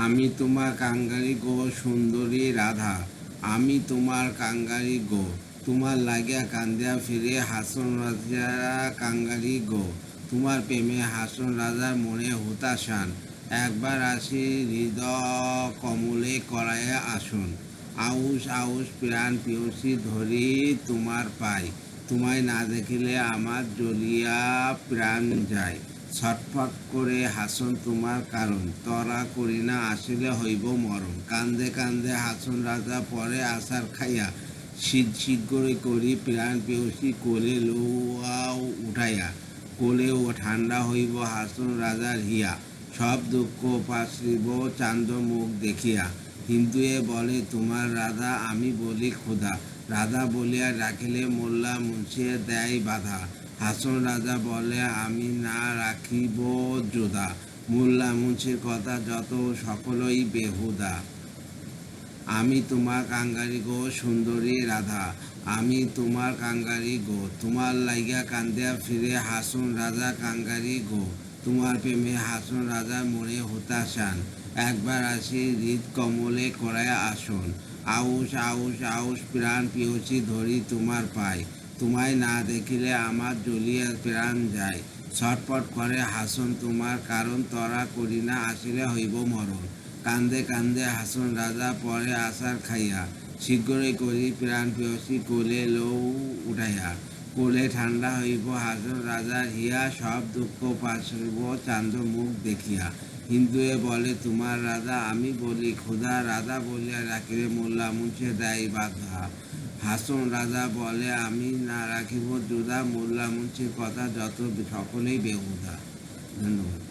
আমি তোমার কাঙ্গারি গো সুন্দরী রাধা, আমি তোমার কাঙ্গারি গো। তোমার লাগিয়া কান্দিয়া ফিরে হাসন রাজা কাঙ্গারি গো। তোমার প্রেমে হাসন রাজার মনে হুতাশান, একবার আসি হৃদয় কমলে করাইয়া আসন। আউশ আউশ প্রাণ পিয়সী ধরি তোমার পাই, তোমায় না দেখিলে আমার জ্বলিয়া প্রাণ যায়। ছটফট করে হাসন তোমার কারণ, তরা করি না আসিলে হইব মরণ। কান্দে কান্দে হাসন রাজা পরে আসার খাইয়া, শীঘ্রই করি প্রাণ পেয়সী কোলে লৌয়াও উঠাইয়া। কোলে ও ঠান্ডা হইব হাসন রাজার হিয়া, সব দুঃখ পাশরিব চান্দ মুখ দেখিয়া। হিন্দুয়ে বলে তোমার রাধা, আমি বলি ক্ষুধা। রাধা বলিয়া রাখিলে মোল্লা মুন্সিয়ে দেয় বাধা। হাসন রাজা বলে আমি না রাখিব যোধা, মোল্লা মুন্সির কথা যত সকলই বেহুদা। আমি তোমার কাঙ্গারি গো সুন্দরী রাধা, আমি তোমার কাঙ্গারি গো। তোমার লাইগা কান্দিয়া ফিরে হাসন রাজা কাঙ্গারি গো। তোমার প্রেমে হাসন রাজার মনে হতাশান, একবার আসি হৃদ কমলে করায়া আসন। আউশ আউশ আউশ প্রাণ পিয়সী ধরি তোমার পাই, তোমায় না দেখিলে আমার জ্বলিয়া প্রাণ যায়। ছটফট করে হাসন তোমার কারণ, তরা করি না আসিলে হইব মরণ। কান্দে কান্দে হাসন রাজা পরে আসার খাইয়া, শীঘ্রই করি প্রাণ পিয়সী কোলে লৌ উঠাইয়া। কোলে ঠান্ডা হইব হাসন রাজার হিয়া, সব দুঃখ পাশরিব চান্দ মুখ দেখিয়া। হিন্দুয়ে বলে তোমার রাধা, আমি বলি ক্ষুধা। রাধা বলিয়া রাখিলে মোল্লা মুন্সি দেয় বাধা। হাসন রাজা বলে আমি না রাখিব যোধা, মোল্লা মুন্সির কথা যত সকলেই বেহুদা। ধন্যবাদ।